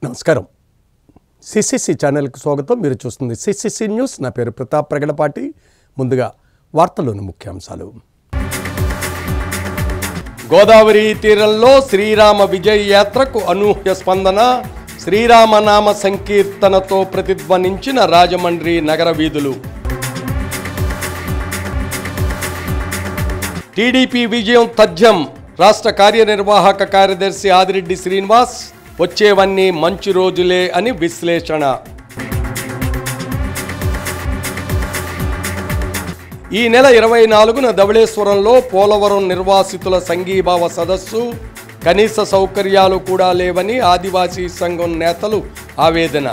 నమస్కారం. సిసిసి ఛానల్కి స్వాగతం. మీరు చూస్తుంది సిసిసి న్యూస్. నా పేరు ప్రతాప్ ప్రగడపాటి. ముందుగా వార్తల్లోని ముఖ్యాంశాలు. గోదావరి తీరంలో శ్రీరామ విజయ యాత్రకు అనూహ్య స్పందన. శ్రీరామనామ సంకీర్తనతో ప్రతిధ్వనించిన రాజమండ్రి నగర వీధులు. టీడీపీ విజయం తథ్యం. రాష్ట్ర కార్యనిర్వాహక కార్యదర్శి ఆదిరెడ్డి శ్రీనివాస్ వచ్చేవన్నీ మంచి రోజులే అని విశ్లేషణ. ఈ నెల 24న ధవళేశ్వరంలో పోలవరం నిర్వాసితుల సంఘీభావ సదస్సు. కనీస సౌకర్యాలు కూడా లేవని ఆదివాసీ సంఘం నేతలు ఆవేదన.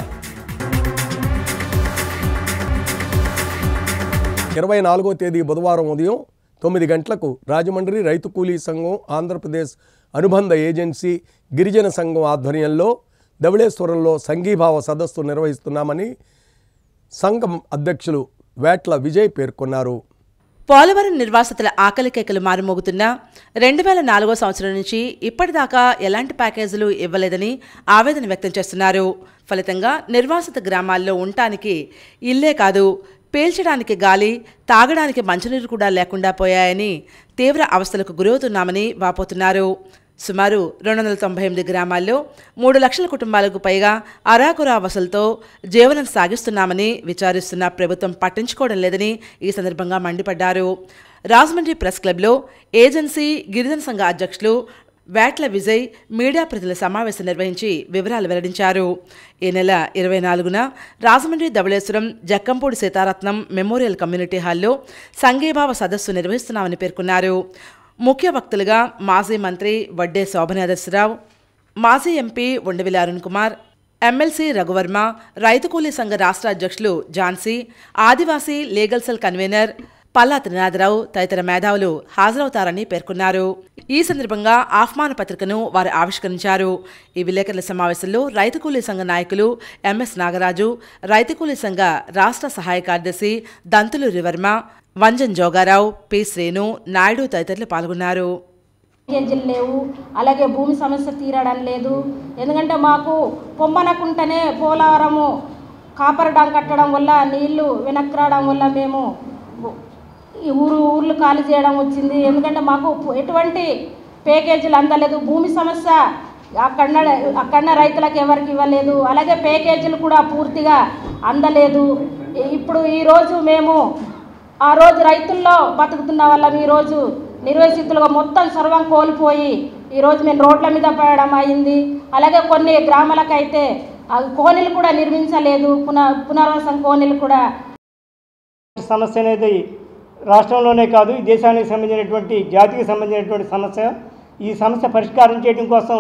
24వ తేదీ బుధవారం ఉదయం 9 గంటలకు రాజమండ్రి రైతు కూలీ సంఘం, ఆంధ్రప్రదేశ్ అనుబంధ ఏజెన్సీ, గిరిజన సంఘం ఆధ్వర్యంలో ధవళేశ్వరంలో సంఘీభావ సదస్సు నిర్వహిస్తున్నామని సంఘం అధ్యక్షులు వేట్ల విజయ్ పేర్కొన్నారు. పోలవరం నిర్వాసితుల ఆకలి కేకలు మారుమోగుతున్న 2004 సంవత్సరం నుంచి ఇప్పటిదాకా ఎలాంటి ప్యాకేజీలు ఇవ్వలేదని ఆవేదన వ్యక్తం చేస్తున్నారు. ఫలితంగా నిర్వాసిత గ్రామాల్లో ఉండటానికి ఇల్లే కాదు, పీల్చడానికి గాలి, తాగడానికి మంచినీరు కూడా లేకుండా పోయాయని తీవ్ర అవస్థలకు గురవుతున్నామని వాపోతున్నారు. సుమారు 298 గ్రామాల్లో 3 లక్షల కుటుంబాలకు పైగా అరాకురా వసూలతో జీవనం సాగిస్తున్నామని విచారిస్తున్న ప్రభుత్వం పట్టించుకోవడం లేదని ఈ సందర్భంగా మండిపడ్డారు. రాజమండ్రి ప్రెస్ క్లబ్లో ఏజెన్సీ, గిరిజన సంఘ అధ్యక్షులు వేట్ల విజయ్ మీడియా ప్రతినిధుల సమావేశం నిర్వహించి వివరాలు వెల్లడించారు. ఈ నెల 24న రాజమండ్రి ధవళేశ్వరం జక్కంపూడి సీతారత్నం మెమోరియల్ కమ్యూనిటీ హాల్లో సంఘీభావ సదస్సు నిర్వహిస్తున్నామని పేర్కొన్నారు. ముఖ్య వక్తలుగా మాజీ మంత్రి వడ్డే శోభనాథరావు, మాజీ ఎంపీ ఉండవిల్లి అరుణ్ కుమార్, ఎమ్మెల్సీ రఘువర్మ, రైతు కూలీ సంఘ రాష్ట్ర అధ్యక్షులు ఝాన్సీ, ఆదివాసీ legal cell convener Palla Trinadharao తదితర మేధావులు హాజరవుతారని పేర్కొన్నారు. ఈ సందర్భంగా ఆహ్వాన పత్రికను వారు ఆవిష్కరించారు. ఈ విలేకరుల సమావేశంలో రైతు కూలీ సంఘ నాయకులు ఎంఎస్ నాగరాజు, రైతు కూలీ సంఘ రాష్ట్ర సహాయ కార్యదర్శి దంతులూరి వర్మ, వంజన్ జోగారావు, పి శ్రీను, నాయుడు తదితరులు పాల్గొన్నారు. లేవు, అలాగే భూమి సమస్య తీరడం లేదు. ఎందుకంటే మాకు పొమ్మనకుంటేనే పోలవరము కాపర్ డాం కట్టడం వల్ల నీళ్లు వెనక్కి రావడం వల్ల మేము ఈ ఊర్లు ఖాళీ చేయడం వచ్చింది. ఎందుకంటే మాకు ఎటువంటి ప్యాకేజీలు అందలేదు. భూమి సమస్య అక్కడ రైతులకు ఎవరికి ఇవ్వలేదు, అలాగే ప్యాకేజీలు కూడా పూర్తిగా అందలేదు. ఇప్పుడు ఈరోజు మేము ఆ రోజు రైతుల్లో బతుకుతున్న వాళ్ళం ఈరోజు నిర్వసితులుగా మొత్తం సర్వం కోల్పోయి ఈరోజు మేము రోడ్ల మీద పడడం అయింది. అలాగే కొన్ని గ్రామాలకైతే కోనీలు కూడా నిర్మించలేదు, పునర్వాసం కోనీలు కూడా. సమస్య అనేది రాష్ట్రంలోనే కాదు, ఈ దేశానికి సంబంధించినటువంటి, జాతికి సంబంధించినటువంటి సమస్య. ఈ సమస్య పరిష్కారం చేయడం కోసం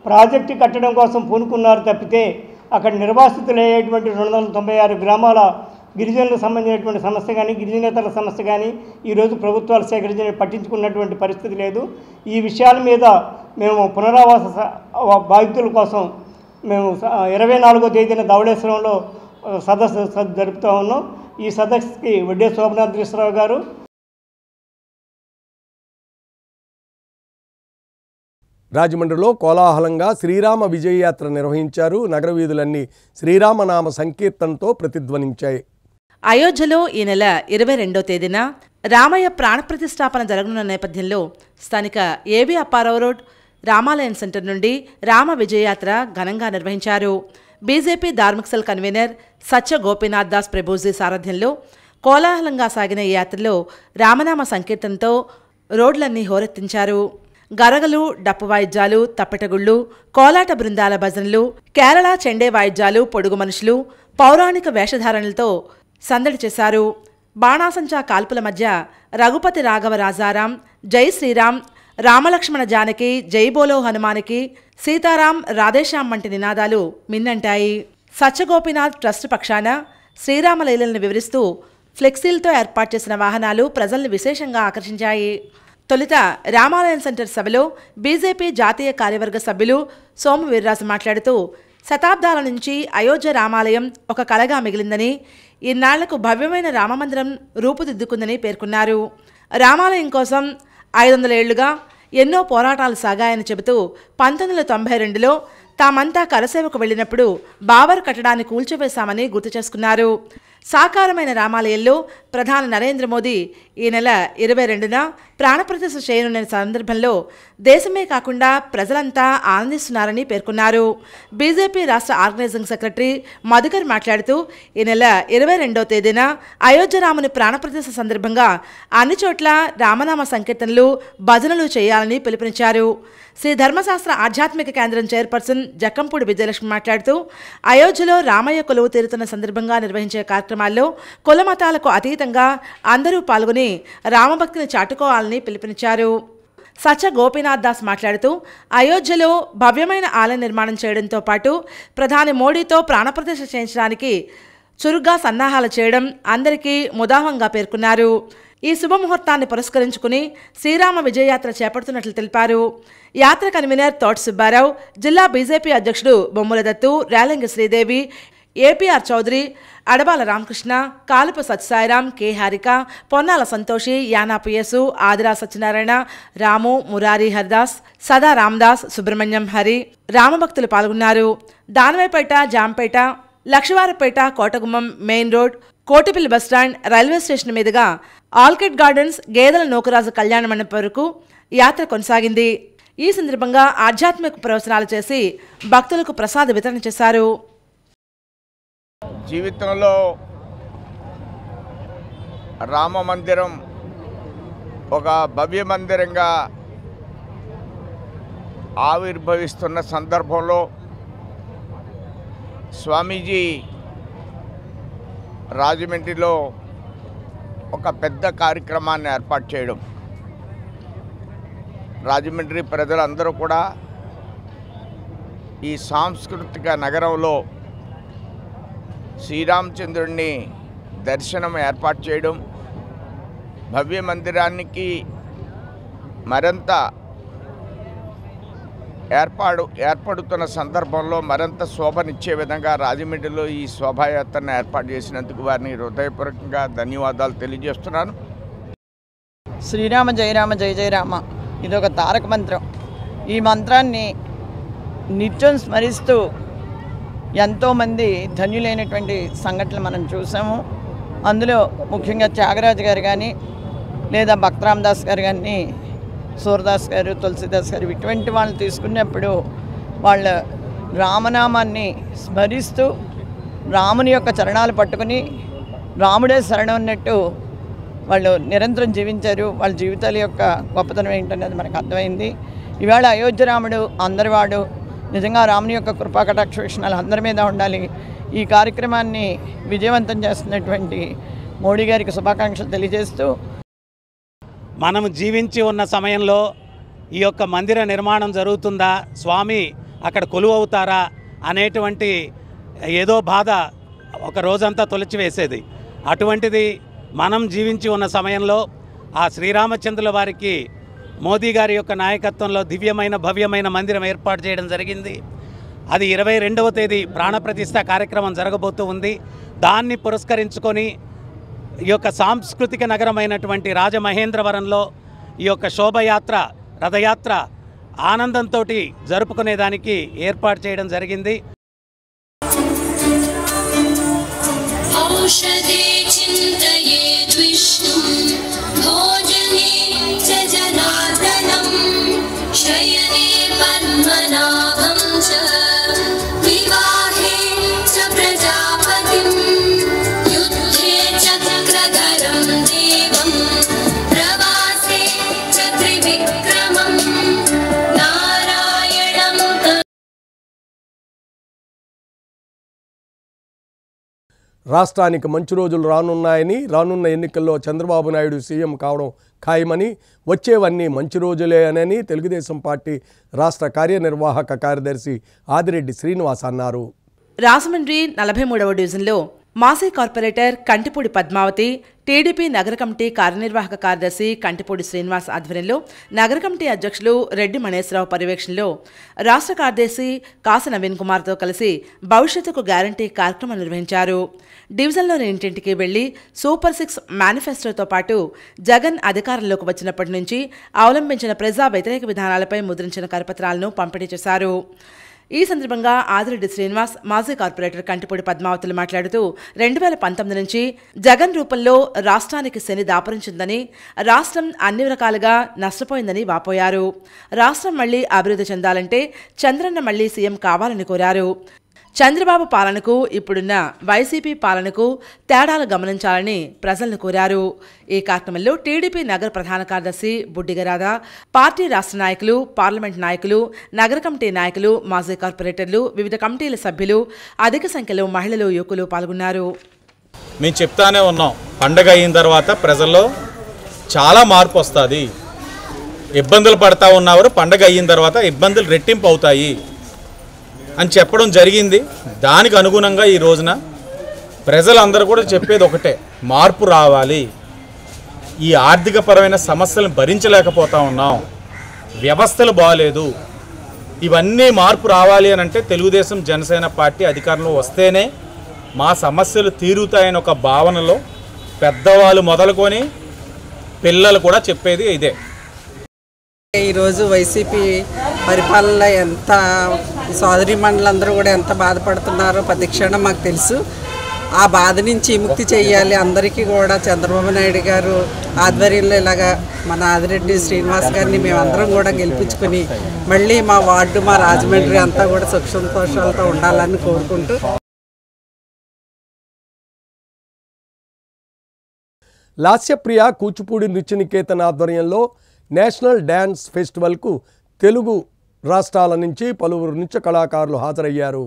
ప్రాజెక్టు కట్టడం కోసం పూనుకున్నారు తప్పితే అక్కడ నిర్వాసితులయ్యేటువంటి 296 గ్రామాల గిరిజనులకు సంబంధించినటువంటి సమస్య కానీ, గిరిజనేతల సమస్య కానీ ఈరోజు ప్రభుత్వాలు సేకరించి పట్టించుకున్నటువంటి పరిస్థితి లేదు. ఈ విషయాల మీద మేము పునరావాస బాధితుల కోసం మేము 24వ తేదీన ధవళేశ్వరంలో సదస్సు జరుపుతూ ఉన్నాం. ఈ సదస్సుకి వడ్డే శోభనాథరావు గారు, రాజమండ్రిలో కోలాహలంగా శ్రీరామ విజయయాత్ర నిర్వహించారు. నగర వీధులన్నీ శ్రీరామనామ సంకీర్తనతో ప్రతిధ్వనించాయి. అయోధ్యలో ఈ నెల 22వ తేదీన రామయ్య ప్రాణప్రతిష్ఠాపన జరగనున్న నేపథ్యంలో స్థానిక ఏబీ అప్పారావు రోడ్ రామాలయం సెంటర్ నుండి రామ విజయయాత్ర ఘనంగా నిర్వహించారు. బీజేపీ ధార్మిక సెల్ కన్వీనర్ సత్య గోపీనాథ్ దాస్ ప్రభుజీ సారథ్యంలో కోలాహలంగా సాగిన ఈ యాత్రలో రామనామ సంకీర్తనతో రోడ్లన్నీ హోరెత్తించారు. గరగలు, డప్పు వాయిద్యాలు, తప్పెటగుళ్ళు, కోలాట బృందాల భజనలు, కేరళ చెండే వాయిద్యాలు, పొడుగు మనుషులు, పౌరాణిక వేషధారణలతో సందడి చేశారు. బాణాసంచా కాల్పుల మధ్య రఘుపతి రాఘవ రాజారాం, జై శ్రీరామ్, రామలక్ష్మణ జానకి, జై బోలో హనుమానికి, సీతారాం, రాధేశ్యాం వంటి నినాదాలు మిన్నంటాయి. సత్యగోపీనాథ్ ట్రస్ట్ పక్షాన శ్రీరామలీలను వివరిస్తూ ఫ్లెక్సీలతో ఏర్పాటు చేసిన వాహనాలు ప్రజల్ని విశేషంగా ఆకర్షించాయి. తొలుత రామాలయం సెంటర్ సభలో బీజేపీ జాతీయ కార్యవర్గ సభ్యులు సోము వీర్రాజు మాట్లాడుతూ శతాబ్దాల నుంచి అయోధ్య రామాలయం ఒక కళగా మిగిలిందని, ఇన్నాళ్లకు భవ్యమైన రామమందిరం రూపుదిద్దుకుందని పేర్కొన్నారు. రామాలయం కోసం 500 ఏళ్లుగా ఎన్నో పోరాటాలు సాగాయని చెబుతూ 1992లో తామంతా కరసేవకు వెళ్లినప్పుడు బాబర్ కట్టడాన్ని కూల్చివేశామని గుర్తు చేసుకున్నారు. సాకారమైన రామాలయంలో ప్రధాని నరేంద్ర మోదీ ఈ నెల 22న ప్రాణప్రతిష్ఠ చేయనున్న సందర్భంలో దేశమే కాకుండా ప్రజలంతా ఆనందిస్తున్నారని పేర్కొన్నారు. బీజేపీ రాష్ట్ర ఆర్గనైజింగ్ సెక్రటరీ మధుకర్ మాట్లాడుతూ ఈ నెల 22వ తేదీన అయోధ్య రాముని ప్రాణప్రతిష్ఠ సందర్భంగా అన్ని చోట్ల రామనామ సంకీర్తనలు భజనలు చేయాలని పిలుపునిచ్చారు. శ్రీ ధర్మశాస్త్ర ఆధ్యాత్మిక కేంద్రం చైర్పర్సన్ జక్కంపూడి విజయలక్ష్మి మాట్లాడుతూ అయోధ్యలో రామయ్య కొలువు తీరుతున్న సందర్భంగా నిర్వహించే కార్యక్రమాల్లో కుల మతాలకు అతీతంగా అందరూ పాల్గొని రామభక్తిని చాటుకోవాలని పిలుపునిచ్చారు. సచ గోపీనాథ్ దాస్ మాట్లాడుతూ అయోధ్యలో భవ్యమైన ఆలయ నిర్మాణం చేయడంతో పాటు ప్రధాని మోడీతో ప్రాణప్రతిష్ఠ చేయించడానికి చురుగ్గా సన్నాహాలు చేయడం అందరికీ ముదాహంగా పేర్కొన్నారు. ఈ శుభముహూర్తాన్ని పురస్కరించుకుని శ్రీరామ విజయయాత్ర చేపడుతున్నట్లు తెలిపారు. యాత్ర కన్వీనర్ తోట సుబ్బారావు, జిల్లా బీజేపీ అధ్యక్షుడు బొమ్మల దత్తు, రేలంగి శ్రీదేవి, ఏపీఆర్ చౌదరి, అడబాల రామకృష్ణ, కాలుపు సత్యసాయిరాం, కె హారిక, పొన్నాల సంతోషి, యానాపు యేసు, ఆదిరా సత్యనారాయణ, రాము, మురారి హరిదాస్, సదా రామదాస్, సుబ్రహ్మణ్యం హరి రామభక్తులు పాల్గొన్నారు. Danavaipeta, Jampeta, Lakshavarapeta, Kotagummam, main road, Kotipalli bus stand, railway station మీదుగా ఆల్కిడ్ గార్డెన్స్, గేదెల నూకరాజు కళ్యాణ మండపం వరకు యాత్ర కొనసాగింది. ఈ సందర్భంగా ఆధ్యాత్మిక ప్రవచనాలు చేసి భక్తులకు ప్రసాద వితరణ చేశారు. జీవితంలో రామ మందిరం ఒక భవ్య మందిరంగా ఆవిర్భవిస్తున్న సందర్భంలో స్వామీజీ రాజమండ్రిలో ఒక పెద్ద కార్యక్రమాన్ని ఏర్పాటు చేయడం, రాజమండ్రి ప్రజలందరూ కూడా ఈ సాంస్కృతిక నగరంలో శ్రీరామచంద్రుడిని దర్శనం ఏర్పాటు చేయడం, భవ్య మందిరానికి మరింత ఏర్పడుతున్న సందర్భంలో మరింత శోభనిచ్చే విధంగా రాజమండ్రిలో ఈ శోభాయాత్రను ఏర్పాటు చేసినందుకు వారిని హృదయపూర్వకంగా ధన్యవాదాలు తెలియజేస్తున్నాను. శ్రీరామ జయరామ జయ జయరామ ఇదొక తారక మంత్రం. ఈ మంత్రాన్ని నిత్యం స్మరిస్తూ ఎంతోమంది ధన్యులైనటువంటి సంఘటనలు మనం చూసాము. అందులో ముఖ్యంగా త్యాగరాజు గారు కానీ, లేదా భక్తరామదాస్ గారు కానీ, సూరదాస్ గారు, తులసిదాస్ గారు, ఇటువంటి వాళ్ళు తీసుకున్నప్పుడు వాళ్ళ రామనామాన్ని స్మరిస్తూ రాముని యొక్క చరణాలు పట్టుకుని రాముడే శరణం అన్నట్టు వాళ్ళు నిరంతరం జీవించారు. వాళ్ళ జీవితాల యొక్క గొప్పతనం ఏంటనేది మనకు అర్థమైంది. ఇవాళ అయోధ్య రాముడు అందరివాడు. నిజంగా రాముని యొక్క కృపా కటాక్ష వీక్షణాలు అందరి మీద ఉండాలి. ఈ కార్యక్రమాన్ని విజయవంతం చేస్తున్నటువంటి మోడీ గారికి శుభాకాంక్షలు తెలియజేస్తూ, మనం జీవించి ఉన్న సమయంలో ఈ యొక్క మందిర నిర్మాణం జరుగుతుందా, స్వామి అక్కడ కొలువవుతారా అనేటువంటి ఏదో బాధ ఒక రోజంతా తొలచివేసేది. అటువంటిది మనం జీవించి ఉన్న సమయంలో ఆ శ్రీరామచంద్రుల వారికి మోదీ గారి యొక్క నాయకత్వంలో దివ్యమైన భవ్యమైన మందిరం ఏర్పాటు చేయడం జరిగింది. అది 22వ తేదీ ప్రాణప్రతిష్ఠ కార్యక్రమం జరగబోతూ ఉంది. దాన్ని పురస్కరించుకొని ఈ యొక్క సాంస్కృతిక నగరమైనటువంటి రాజమహేంద్రవరంలో ఈ యొక్క శోభయాత్ర, రథయాత్ర ఆనందంతో జరుపుకునేదానికి ఏర్పాటు చేయడం జరిగింది. రాష్ట్రానికి మంచి రోజులు రానున్నాయని, రానున్న ఎన్నికల్లో చంద్రబాబు నాయుడు సీఎం కావడం ఖాయమని, వచ్చేవన్నీ మంచి రోజులే అని తెలుగుదేశం పార్టీ రాష్ట్ర కార్యనిర్వాహక కార్యదర్శి ఆదిరెడ్డి శ్రీనివాస్ అన్నారు. రాజమండ్రి 43వ డివిజన్లో మాజీ కార్పొరేటర్ కంటిపూడి పద్మావతి, టీడీపీ నగర కమిటీ కార్యనిర్వాహక కార్యదర్శి కంటిపూడి శ్రీనివాస్ ఆధ్వర్యంలో నగర కమిటీ అధ్యక్షులు రెడ్డి మణేశ్వరరావు పర్యవేక్షణలో రాష్ట్ర కార్యదర్శి కాస నవీన్ కుమార్తో కలిసి భవిష్యత్తుకు గ్యారంటీ కార్యక్రమం నిర్వహించారు. డివిజన్లోని ఇంటింటికి వెళ్లి సూపర్ 6 మేనిఫెస్టోతో పాటు జగన్ అధికారంలోకి వచ్చినప్పటి నుంచి అవలంబించిన ప్రజా వ్యతిరేక విధానాలపై ముద్రించిన కరపత్రాలను పంపిణీ చేశారు. ఈ సందర్భంగా ఆదిరెడ్డి శ్రీనివాస్, మాజీ కార్పొరేటర్ కంటిపూడి పద్మావతులు మాట్లాడుతూ 2019 నుంచి జగన్ రూపంలో రాష్ట్రానికి శని దాపరించిందని, రాష్ట్రం అన్ని రకాలుగా నష్టపోయిందని వాపోయారు. రాష్ట్రం మళ్లీ అభివృద్ధి చెందాలంటే చంద్రన్న మళ్లీ సీఎం కావాలని కోరారు. చంద్రబాబు పాలనకు ఇప్పుడున్న వైసీపీ పాలనకు తేడాలు గమనించాలని ప్రజలను కోరారు. ఈ కార్యక్రమంలో టీడీపీ నగర ప్రధాన కార్యదర్శి బుడ్డిగరాధ, పార్టీ రాష్ట్ర నాయకులు, పార్లమెంట్ నాయకులు, నగర కమిటీ నాయకులు, మాజీ కార్పొరేటర్లు, వివిధ కమిటీల సభ్యులు, అధిక సంఖ్యలో మహిళలు, యువకులు పాల్గొన్నారు. మేము చెప్తానే ఉన్నాం, పండగ అయిన తర్వాత ప్రజల్లో చాలా మార్పు వస్తుంది. ఇబ్బందులు పడతా ఉన్నవారు పండగ అయిన తర్వాత ఇబ్బందులు రెట్టింపు అవుతాయి అని చెప్పడం జరిగింది. దానికి అనుగుణంగా ఈ రోజున ప్రజలందరూ కూడా చెప్పేది ఒకటే, మార్పు రావాలి. ఈ ఆర్థికపరమైన సమస్యలను భరించలేకపోతా ఉన్నాం, వ్యవస్థలు బాగాలేదు, ఇవన్నీ మార్పు రావాలి అని అంటే తెలుగుదేశం జనసేన పార్టీ అధికారంలో వస్తేనే మా సమస్యలు తీరుతాయని ఒక భావనలో పెద్దవాళ్ళు మొదలుకొని పిల్లలు కూడా చెప్పేది ఇదే. ఈరోజు వైసీపీ పరిపాలన ఎంత సోదరి మండలందరూ కూడా ఎంత బాధపడుతున్నారో ప్రతి క్షణం మాకు తెలుసు. ఆ బాధ నుంచి విముక్తి చేయాలి అందరికీ కూడా చంద్రబాబు నాయుడు గారు ఆధ్వర్యంలో ఇలాగా మన ఆదిరెడ్డి శ్రీనివాస్ గారిని మేమందరం కూడా గెలిపించుకుని మళ్ళీ మా వార్డు, మా రాజమండ్రి అంతా కూడా సుఖ సంతోషాలతో ఉండాలని కోరుకుంటూ. లాస్యప్రియ కూచిపూడి నృత్యనికేతన్ ఆధ్వర్యంలో నేషనల్ డ్యాన్స్ ఫెస్టివల్కు తెలుగు రాష్ట్రాల నుంచి పలువురు నృత్య కళాకారులు హాజరయ్యారు.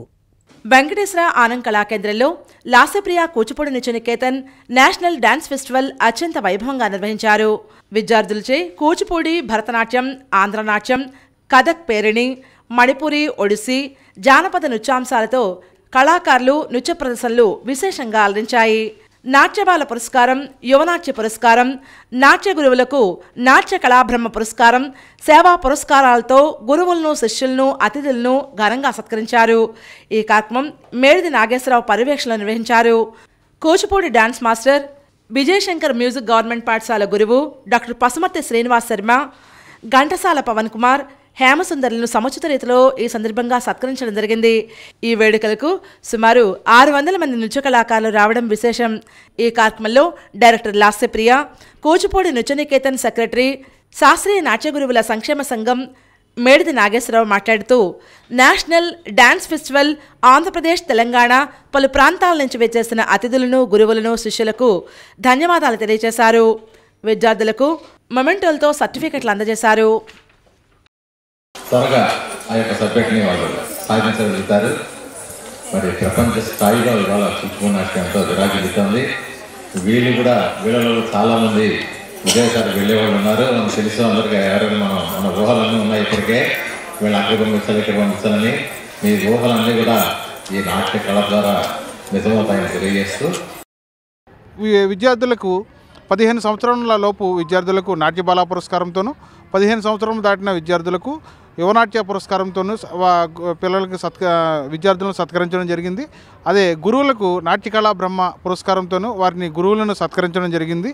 వెంకటేశ్వర ఆనంద్ కళాకేంద్రంలో Lasyapriya Kuchipudi Nrityaniketan national dance festival అత్యంత వైభవంగా నిర్వహించారు. విద్యార్థులచే కూచిపూడి, భరతనాట్యం, ఆంధ్రనాట్యం, కథక్ పేరిణి, మణిపురి, ఒడిస్సీ, జానపద నృత్యాంశాలతో కళాకారులు నృత్య ప్రదర్శనలు విశేషంగా అలరించాయి. నాట్యబాల పురస్కారం, యువనాట్య పురస్కారం, నాట్య గురువులకు నాట్య కళాబ్రహ్మ పురస్కారం, సేవా పురస్కారాలతో గురువులను, శిష్యులను, అతిథులను ఘనంగా సత్కరించారు. ఈ కార్యక్రమం మేడిది నాగేశ్వరరావు పర్యవేక్షణలో నిర్వహించారు. Kuchipudi dance master, Vijayashankar music government పాఠశాల గురువు డాక్టర్ పసుమర్తి శ్రీనివాస్ శర్మ, ఘంటసాల పవన్ కుమార్, హేమసుందరులను సముచిత రీతిలో ఈ సందర్భంగా సత్కరించడం జరిగింది. ఈ వేడుకలకు సుమారు 600 మంది నృత్య కళాకారులు రావడం విశేషం. ఈ కార్యక్రమంలో డైరెక్టర్ లాస్యప్రియ, కూచిపూడి నృత్యనికేతన్ సెక్రటరీ, శాస్త్రీయ నాట్య గురువుల సంక్షేమ సంఘం మేడిది నాగేశ్వరరావు మాట్లాడుతూ national dance festival Andhra Pradesh, Telangana పలు ప్రాంతాల నుంచి వచ్చేసిన అతిథులను, గురువులను, శిష్యులకు ధన్యవాదాలు తెలియజేశారు. విద్యార్థులకు మొమెంటోలతో సర్టిఫికెట్లు అందజేశారు. త్వరగా ఆ యొక్క సబ్జెక్ట్ని వాళ్ళు సాధించగలుగుతారు. మరి ప్రపంచ స్థాయిలో ఇవాళ కూచిపూడి నాట్యం ఎంతో విరాజిల్లుతోంది. వీళ్ళలో చాలామంది విదేశాలకు వెళ్ళేవాళ్ళు ఉన్నారు. మనకు తెలుసు అందరికీ ఎవరైనా మన ఊహలన్నీ ఉన్నాయి. ఇప్పటికే వీళ్ళు అక్కడ పంపించాలి, ఇక్కడ పంపించాలని మీ ఊహలన్నీ కూడా ఈ నాట్య కళ ద్వారా నిజమవుతాయని తెలియజేస్తూ విద్యార్థులకు 15 సంవత్సరాల లోపు విద్యార్థులకు నాట్యబాల పురస్కారంతోనూ, 15 సంవత్సరం దాటిన విద్యార్థులకు యువనాట్య పురస్కారంతోనూ పిల్లలకు విద్యార్థులను సత్కరించడం జరిగింది. అదే గురువులకు నాట్యకళా బ్రహ్మ పురస్కారంతోనూ వారిని గురువులను సత్కరించడం జరిగింది.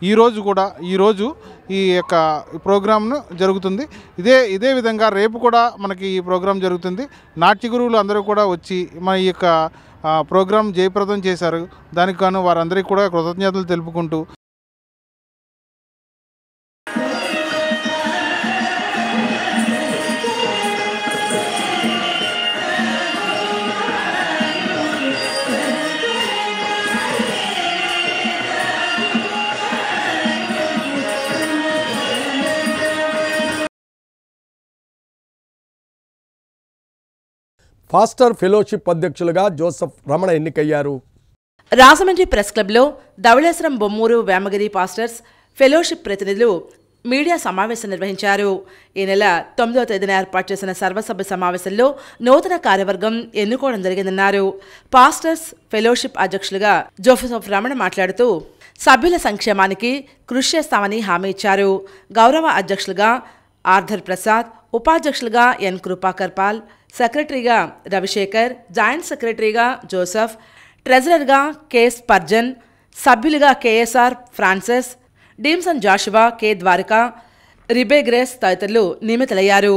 ఈరోజు ఈ యొక్క ప్రోగ్రాంను జరుగుతుంది. ఇదే విధంగా రేపు కూడా మనకి ఈ ప్రోగ్రాం జరుగుతుంది. నాట్య గురువులు అందరూ కూడా వచ్చి మన ఈ యొక్క ప్రోగ్రాం జయప్రదం చేశారు. దానికి గాను వారందరికీ కూడా కృతజ్ఞతలు తెలుపుకుంటూ ఫాస్టర్ ఫెలోషిప్ అధ్యక్షులుగా జోసెఫ్ రమణ ఎన్నికయ్యారు. రాజమండ్రి ప్రెస్ క్లబ్లో ధవళేశ్వరం, బొమ్మూరు, వేమగిరి పాస్టర్స్ ఫెలోషిప్ ప్రతినిధులు మీడియా సమావేశం నిర్వహించారు. ఈ నెల 9వ తేదీన ఏర్పాటు చేసిన సర్వసభ్య సమావేశంలో నూతన కార్యవర్గం ఎన్నుకోవడం జరిగిందన్నారు. పాస్టర్స్ ఫెలోషిప్ అధ్యక్షులుగా జోసెఫ్ రమణ మాట్లాడుతూ సభ్యుల సంక్షేమానికి కృషి చేస్తామని హామీ ఇచ్చారు. గౌరవ అధ్యక్షులుగా ఆర్థర్ ప్రసాద్, ఉపాధ్యక్షులుగా ఎన్ కృపాకర్ పాల్, సెక్రటరీగా రవిశేఖర్, జాయింట్ సెక్రటరీగా జోసెఫ్, ట్రెజరర్గా కె స్పర్జన్, సభ్యులుగా KSR Francis, Dimson Joshua, K Dwaraka, రిబే గ్రేస్ తదితరులు నియమితులయ్యారు.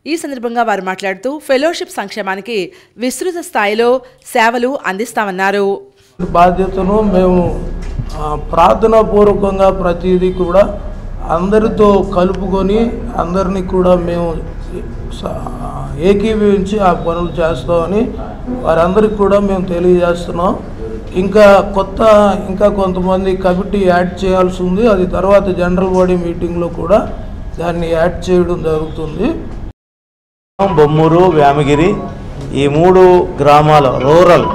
ఈ సందర్భంగా వారు మాట్లాడుతూ ఫెలోషిప్ సంక్షేమానికి విస్తృత స్థాయిలో సేవలు అందిస్తామన్నారు. బాధ్యతను మేము ప్రార్థనాపూర్వకంగా ప్రతిదీ కూడా అందరితో కలుపుకొని అందరినీ కూడా మేము ఏకీభవించి ఆ పనులు చేస్తామని వారందరికీ కూడా మేము తెలియజేస్తున్నాం. ఇంకా కొంతమంది కమిటీ యాడ్ చేయాల్సి ఉంది. అది తర్వాత జనరల్ బాడీ మీటింగ్లో కూడా దాన్ని యాడ్ చేయడం జరుగుతుంది. బొమ్మూరు, వేమగిరి ఈ 3 గ్రామాల రూరల్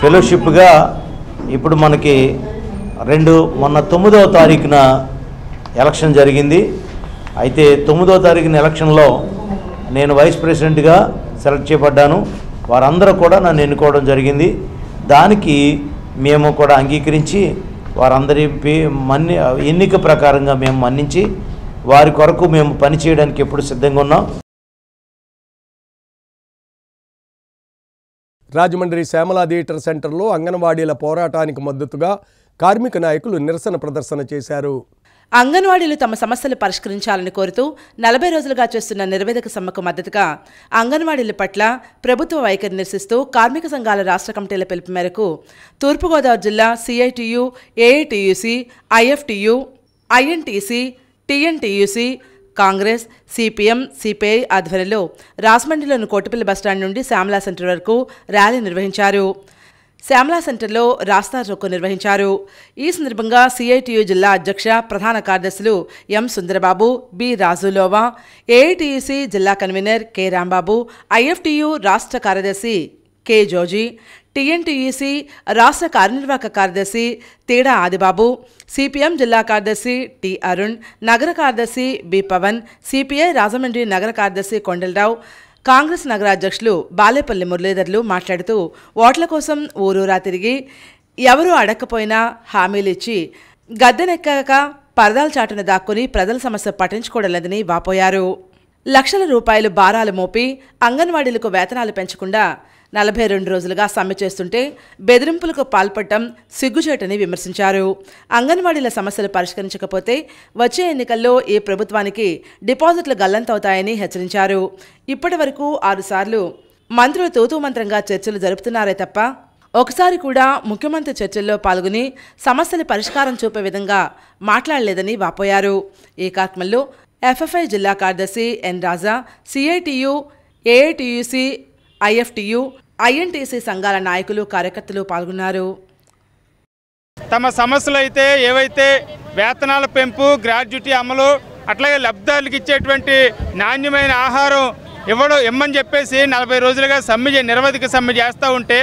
ఫెలోషిప్గా ఇప్పుడు మనకి మొన్న 9వ తారీఖున ఎలక్షన్ జరిగింది. అయితే 9వ తారీఖున ఎలక్షన్లో నేను వైస్ ప్రెసిడెంట్గా సెలెక్ట్ చేయబడ్డాను. వారందరూ కూడా నన్ను ఎన్నుకోవడం జరిగింది. దానికి మేము కూడా అంగీకరించి వారందరి ఎన్నిక ప్రకారంగా మేము మన్నించి వారి కొరకు మేము పనిచేయడానికి ఎప్పుడు సిద్ధంగా ఉన్నాం. రాజమండ్రి శ్యామలా థియేటర్ సెంటర్లో అంగన్వాడీల పోరాటానికి మద్దతుగా కార్మిక నాయకులు నిరసన ప్రదర్శన చేశారు. అంగన్వాడీలు తమ సమస్యలు పరిష్కరించాలని కోరుతూ 40 రోజులుగా చేస్తున్న నిరవేదిక సమ్మెకు మద్దతుగా అంగన్వాడీల పట్ల ప్రభుత్వ వైఖరి నిరసిస్తూ కార్మిక సంఘాల రాష్ట్ర కమిటీల పిలుపు మేరకు తూర్పుగోదావరి జిల్లా CITU, AITUC, IFTU, INTC, TNTUC, Congress, CPM, CPI ఆధ్వర్యంలో రాజమండ్రిలోని కోటిపల్లి బస్టాండ్ నుండి శ్యామలా సెంటర్ వరకు ర్యాలీ నిర్వహించారు. శ్యామలా సెంటర్లో రాస్తా రోకో నిర్వహించారు. ఈ సందర్భంగా CITU జిల్లా అధ్యక్ష ప్రధాన కార్యదర్శులు ఎం సుందరబాబు, బి రాజులోవా, AITUC జిల్లా కన్వీనర్ కె రాంబాబు, IFTU రాష్ట్ర కార్యదర్శి కె జోజీ, TNTUC రాష్ట్ర కార్యనిర్వాహక కార్యదర్శి తేడా ఆదిబాబు, CPM జిల్లా కార్యదర్శి టి అరుణ్, నగర కార్యదర్శి బి పవన్, CPI రాజమండ్రి నగర కార్యదర్శి కొండలరావు, కాంగ్రెస్ నగర అధ్యక్షులు బాలేపల్లి మురళీధర్లు మాట్లాడుతూ ఓట్ల కోసం ఊరూరా తిరిగి ఎవరూ అడక్కపోయినా హామీలు ఇచ్చి గద్దెనెక్కాక పరదాల చాటున దాక్కుని ప్రజల సమస్య పట్టించుకోవడం లేదని వాపోయారు. లక్షల రూపాయలు భారాలు మోపి అంగన్వాడీలకు వేతనాలు పెంచకుండా 42 రోజులుగా సమ్మె చేస్తుంటే బెదిరింపులకు పాల్పడటం సిగ్గుచేటని విమర్శించారు. అంగన్వాడీల సమస్యలు పరిష్కరించకపోతే వచ్చే ఎన్నికల్లో ఈ ప్రభుత్వానికి డిపాజిట్లు గల్లంతవుతాయని హెచ్చరించారు. ఇప్పటి వరకు 6 సార్లు మంత్రులు తూతూ మంత్రంగా చర్చలు జరుపుతున్నారే తప్ప ఒకసారి కూడా ముఖ్యమంత్రి చర్చల్లో పాల్గొని సమస్యల పరిష్కారం చూపే విధంగా మాట్లాడలేదని వాపోయారు. ఈ కార్యక్రమంలో FFI జిల్లా కార్యదర్శి ఎన్ రాజా, CITU, AITUC, IFTU, INTC సంఘాల నాయకులు, కార్యకర్తలు పాల్గొన్నారు. తమ సమస్యలు అయితే ఏవైతే వేతనాల పెంపు, గ్రాడ్యుటీ అమలు, అట్లాగే లబ్ధిదారులకు ఇచ్చేటువంటి నాణ్యమైన ఆహారం ఇమ్మని చెప్పేసి 40 రోజులుగా నిరవధిక సమ్మె చేస్తూ ఉంటే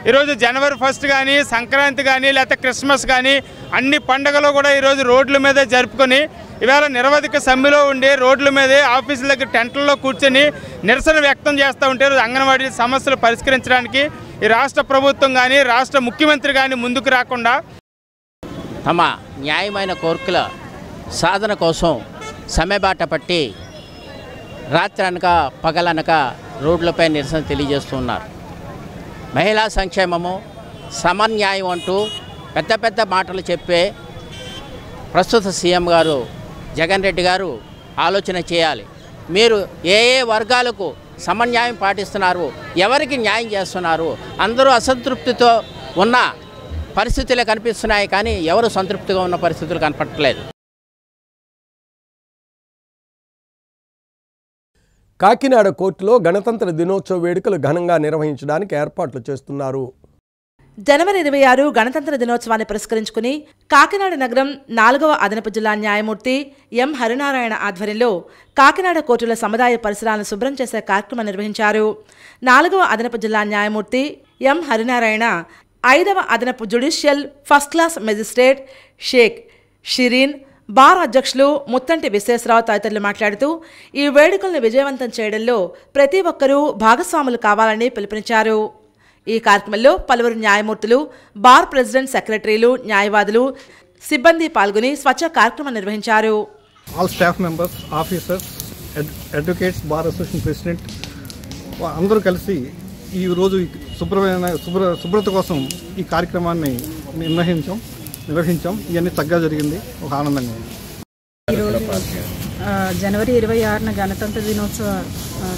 ఈరోజు జనవరి 1 కానీ, సంక్రాంతి కానీ, లేకపోతే క్రిస్మస్ కానీ అన్ని పండుగలు కూడా ఈరోజు రోడ్ల మీద జరుపుకొని ఇవాళ నిరవధిక సమ్మెలో ఉండి రోడ్ల మీదే ఆఫీసుల దగ్గర టెంట్లలో కూర్చొని నిరసన వ్యక్తం చేస్తూ ఉంటే అంగన్వాడీ సమస్యలు పరిష్కరించడానికి ఈ రాష్ట్ర ప్రభుత్వం కానీ రాష్ట్ర ముఖ్యమంత్రి కానీ ముందుకు రాకుండా తమ న్యాయమైన కోరికల సాధన కోసం సమ్మెబాట పట్టి రాత్రి అనక పగలనక రోడ్లపై నిరసన తెలియజేస్తున్నారు. మహిళా సంక్షేమము, సమన్యాయం అంటూ పెద్ద పెద్ద మాటలు చెప్పే ప్రస్తుత సీఎం గారు జగన్ రెడ్డి గారు ఆలోచన చేయాలి. మీరు ఏ వర్గాలకు సమన్యాయం పాటిస్తున్నారు, ఎవరికి న్యాయం చేస్తున్నారు? అందరూ అసంతృప్తితో ఉన్న పరిస్థితులే కనిపిస్తున్నాయి, కానీ ఎవరు సంతృప్తిగా ఉన్న పరిస్థితులు కనపడట్లేదు. కాకినాడ కోర్టులో గణతంత్ర దినోత్సవ వేడుకలు ఘనంగా నిర్వహించడానికి ఏర్పాట్లు చేస్తున్నారు. జనవరి 26 గణతంత్ర దినోత్సవాన్ని పురస్కరించుకుని కాకినాడ నగరం 4వ అదనపు జిల్లా న్యాయమూర్తి ఎం హరినారాయణ ఆధ్వర్యంలో కాకినాడ కోర్టుల సముదాయ పరిసరాలను శుభ్రం చేసే కార్యక్రమం నిర్వహించారు. 4వ అదనపు జిల్లా న్యాయమూర్తి ఎం హరినారాయణ, 5వ అదనపు judicial first class magistrate Shaik Shireen, bar అధ్యక్షులు ముత్తంటి విశ్వేశ్వరరావు తదితరులు మాట్లాడుతూ ఈ వేడుకలను విజయవంతం చేయడంలో ప్రతి ఒక్కరూ భాగస్వాములు కావాలని పిలుపునిచ్చారు. ఈ కార్యక్రమంలో పలువురు న్యాయమూర్తులు, బార్ ప్రెసిడెంట్, సెక్రటరీలు, న్యాయవాదులు, సిబ్బంది పాల్గొని స్వచ్ఛ కార్యక్రమం నిర్వహించారు. All staff members, officers, advocates, bar association president అందరూ కలిసి ఈ రోజు శుభ్రత కోసం ఈ కార్యక్రమాన్ని నిర్వహించాం. ఇవన్నీ చక్కగా జరిగింది, ఒక ఆనందంగా ఉంది. ఈరోజు జనవరి 26న గణతంత్ర దినోత్సవ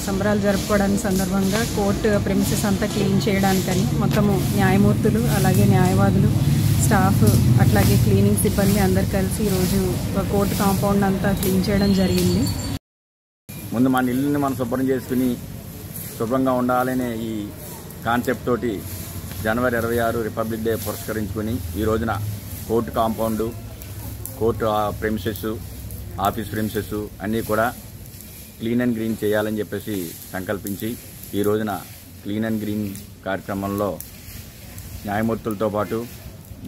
సంబరాలు జరుపుకోవడానికి సందర్భంగా కోర్టు ప్రెమిసెస్ అంతా క్లీన్ చేయడానికని మొత్తము న్యాయమూర్తులు అలాగే న్యాయవాదులు స్టాఫ్ అట్లాగే క్లీనింగ్ సిబ్బంది అందరు కలిసి ఈరోజు కోర్టు కాంపౌండ్ అంతా క్లీన్ చేయడం జరిగింది. ముందు మన ఇల్లుని మనం శుభ్రం చేసుకుని శుభ్రంగా ఉండాలనే ఈ కాన్సెప్ట్ తోటి జనవరి 26 రిపబ్లిక్ డే పురస్కరించుకుని ఈ రోజున court compound, court premises, office premises అన్నీ కూడా క్లీన్ అండ్ గ్రీన్ చేయాలని చెప్పేసి సంకల్పించి ఈ రోజున క్లీన్ అండ్ గ్రీన్ కార్యక్రమంలో న్యాయమూర్తులతో పాటు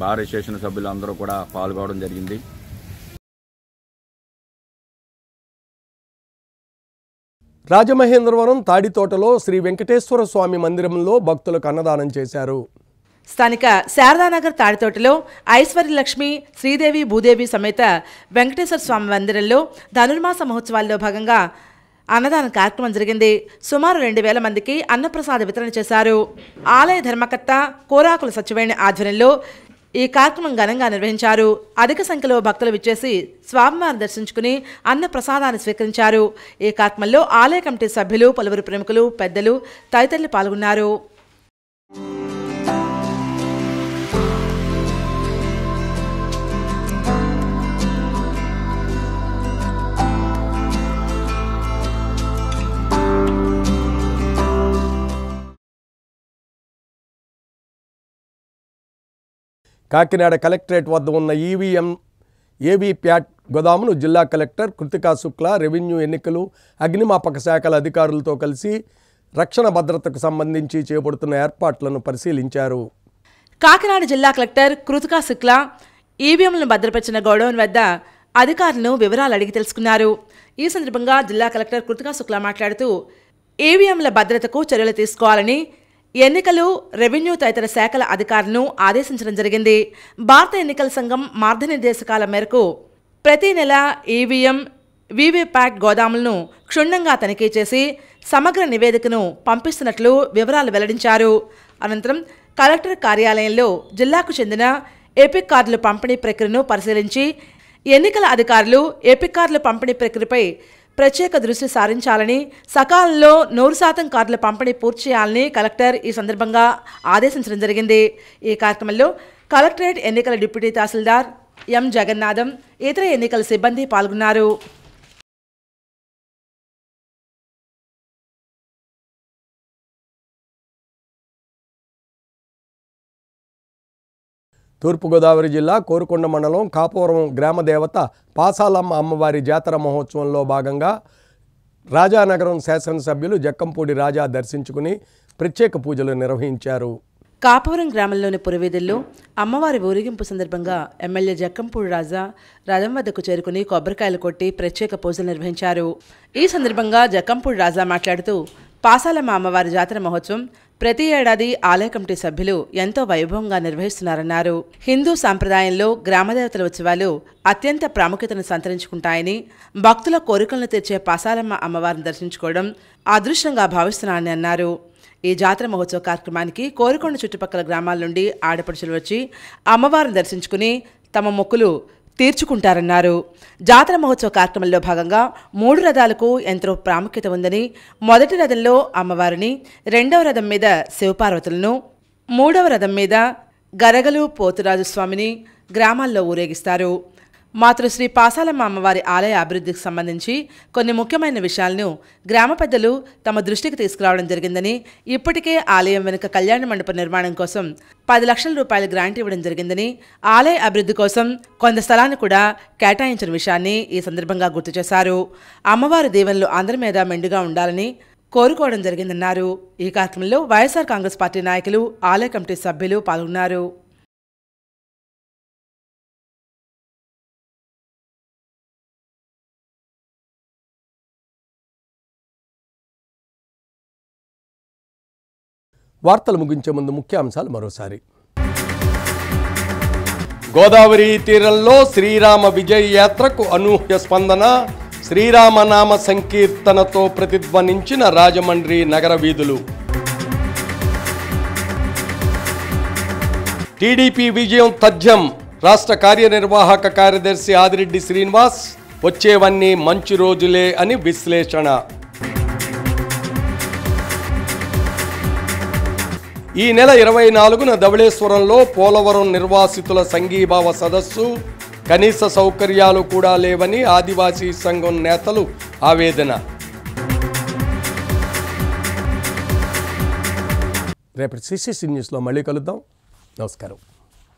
బార్ అసోసియేషన్ సభ్యులు అందరూ కూడా పాల్గొనడం జరిగింది. రాజమహేంద్రవరం తాడితోటలో శ్రీ వెంకటేశ్వర స్వామి మందిరంలో భక్తులకు అన్నదానం చేశారు. స్థానిక శారదానగర్ తాడితోటలో ఐశ్వర్యలక్ష్మి శ్రీదేవి భూదేవి సమేత వెంకటేశ్వర స్వామి మందిరంలో ధనుర్మాస మహోత్సవాల్లో భాగంగా అన్నదాన కార్యక్రమం జరిగింది. సుమారు 2000 మందికి అన్నప్రసాద వితరణ చేశారు. ఆలయ ధర్మకర్త కోరాకుల సచివేణి ఆధ్వర్యంలో ఈ కార్యక్రమం ఘనంగా నిర్వహించారు. అధిక సంఖ్యలో భక్తులు విచ్చేసి స్వామివారిని దర్శించుకుని అన్న ప్రసాదాన్ని స్వీకరించారు. ఈ కార్యక్రమంలో ఆలయ కమిటీ సభ్యులు, పలువురు ప్రముఖులు, పెద్దలు తదితరులు పాల్గొన్నారు. కాకినాడ కలెక్టరేట్ వద్ద ఉన్న ఏవీప్యాట్ గోదామును జిల్లా కలెక్టర్ కృతికా శుక్లా, రెవెన్యూ, ఎన్నికలు, అగ్నిమాపక శాఖల అధికారులతో కలిసి రక్షణ భద్రతకు సంబంధించి చేపడుతున్న ఏర్పాట్లను పరిశీలించారు. కాకినాడ జిల్లా కలెక్టర్ కృతికా శుక్లా ఈవీఎంలను భద్రపరిచిన గోడౌన్ వద్ద అధికారులను వివరాలు అడిగి తెలుసుకున్నారు. ఈ సందర్భంగా జిల్లా కలెక్టర్ కృతికా శుక్లా మాట్లాడుతూ ఈవీఎంల భద్రతకు చర్యలు తీసుకోవాలని ఎన్నికలు, రెవెన్యూ తదితర శాఖల అధికారులను ఆదేశించడం జరిగింది. భారత ఎన్నికల సంఘం మార్గనిర్దేశకాల మేరకు ప్రతి నెల ఈవీఎం, వీవీప్యాట్ గోదాములను క్షుణ్ణంగా తనిఖీ చేసి సమగ్ర నివేదికను పంపిస్తున్నట్లు వివరాలు వెల్లడించారు. అనంతరం కలెక్టర్ కార్యాలయంలో జిల్లాకు చెందిన ఎపిక్ కార్డుల పంపిణీ ప్రక్రియను పరిశీలించి ఎన్నికల అధికారులు ఎపిక్ కార్డుల పంపిణీ ప్రక్రియపై ప్రత్యేక దృష్టి సారించాలని, సకాలంలో 100% కార్డుల పంపిణీ పూర్తి చేయాలని కలెక్టర్ ఈ సందర్భంగా ఆదేశించడం జరిగింది. ఈ కార్యక్రమంలో కలెక్టరేట్ ఎన్నికల డిప్యూటీ తహసీల్దార్ ఎం జగన్నాథం, ఇతర ఎన్నికల సిబ్బంది పాల్గొన్నారు. తూర్పుగోదావరి జిల్లా కోరుకొండ మండలం కాపురం గ్రామదేవత పాసాలమ్మ అమ్మవారి జాతర మహోత్సవంలో భాగంగా రాజానగరం శాసనసభ్యులు జక్కంపూడి రాజా దర్శించుకుని ప్రత్యేక పూజలు నిర్వహించారు. కాపురం గ్రామంలోని పురవీధుల్లో అమ్మవారి ఊరేగింపు సందర్భంగా ఎమ్మెల్యే జక్కంపూడి రాజా రథం వద్దకు చేరుకుని కొబ్బరికాయలు కొట్టి ప్రత్యేక పూజలు నిర్వహించారు. ఈ సందర్భంగా జక్కంపూడి రాజా మాట్లాడుతూ పాసాలమ్మ అమ్మవారి జాతర మహోత్సవం ప్రతి ఏడాది ఆలయ కమిటీ సభ్యులు ఎంతో వైభవంగా నిర్వహిస్తున్నారన్నారు. హిందూ సాంప్రదాయంలో గ్రామదేవతల ఉత్సవాలు అత్యంత ప్రాముఖ్యతను సంతరించుకుంటాయని, భక్తుల కోరికలను తీర్చే పాసాలమ్మ అమ్మవారిని దర్శించుకోవడం అదృష్టంగా భావిస్తున్నానని అన్నారు. ఈ జాతర మహోత్సవ కార్యక్రమానికి కోరుకొండ చుట్టుపక్కల గ్రామాల నుండి ఆడపడుచులు వచ్చి అమ్మవారిని దర్శించుకుని తమ మొక్కులు తీర్చుకుంటారన్నారు. జాతర మహోత్సవ కార్యక్రమంలో భాగంగా 3 రథాలకు ఎంతో ప్రాముఖ్యత ఉందని, మొదటి రథంలో అమ్మవారిని, రెండవ రథం మీద శివపార్వతులను, మూడవ రథం మీద గరగలు పోతురాజు స్వామిని గ్రామాల్లో ఊరేగిస్తారు. మాతృశ్రీ పాసాలమ్మ అమ్మవారి ఆలయ అభివృద్ధికి సంబంధించి కొన్ని ముఖ్యమైన విషయాలను గ్రామ పెద్దలు తమ దృష్టికి తీసుకురావడం జరిగిందని, ఇప్పటికే ఆలయం వెనుక కళ్యాణ మండప నిర్మాణం కోసం 10 లక్షల రూపాయల గ్రాంట్ ఇవ్వడం జరిగిందని, ఆలయ అభివృద్ధి కోసం కొంత స్థలాన్ని కూడా కేటాయించిన విషయాన్ని ఈ సందర్భంగా గుర్తు చేశారు. అమ్మవారి దీవెనలు అందరి మీద మెండుగా ఉండాలని కోరుకోవడం జరిగిందన్నారు. ఈ కార్యక్రమంలో వైఎస్ఆర్ కాంగ్రెస్ పార్టీ నాయకులు, ఆలయ కమిటీ సభ్యులు పాల్గొన్నారు. వార్తలు ముగించే ముందు ముఖ్యాంశాలు మరోసారి. గోదావరి తీరంలో శ్రీరామ విజయ యాత్రకు అనూహ్య స్పందన, శ్రీరామనామ సంకీర్తనతో ప్రతిధ్వనించిన రాజమండ్రి నగర వీధులు. టీడీపీ విజయం తథ్యం, రాష్ట్ర కార్యనిర్వాహక కార్యదర్శి ఆదిరెడ్డి శ్రీనివాస్ వచ్చేవన్నీ మంచి రోజులే అని విశ్లేషణ. ఈ నెల 24న ధవళేశ్వరంలో పోలవరం నిర్వాసితుల సంఘీభావ సదస్సు. కనీస సౌకర్యాలు కూడా లేవని ఆదివాసీ సంఘం నేతలు ఆవేదన. రేపటి సిసిసి న్యూస్లో మళ్ళీ కలుద్దాం. నమస్కారం.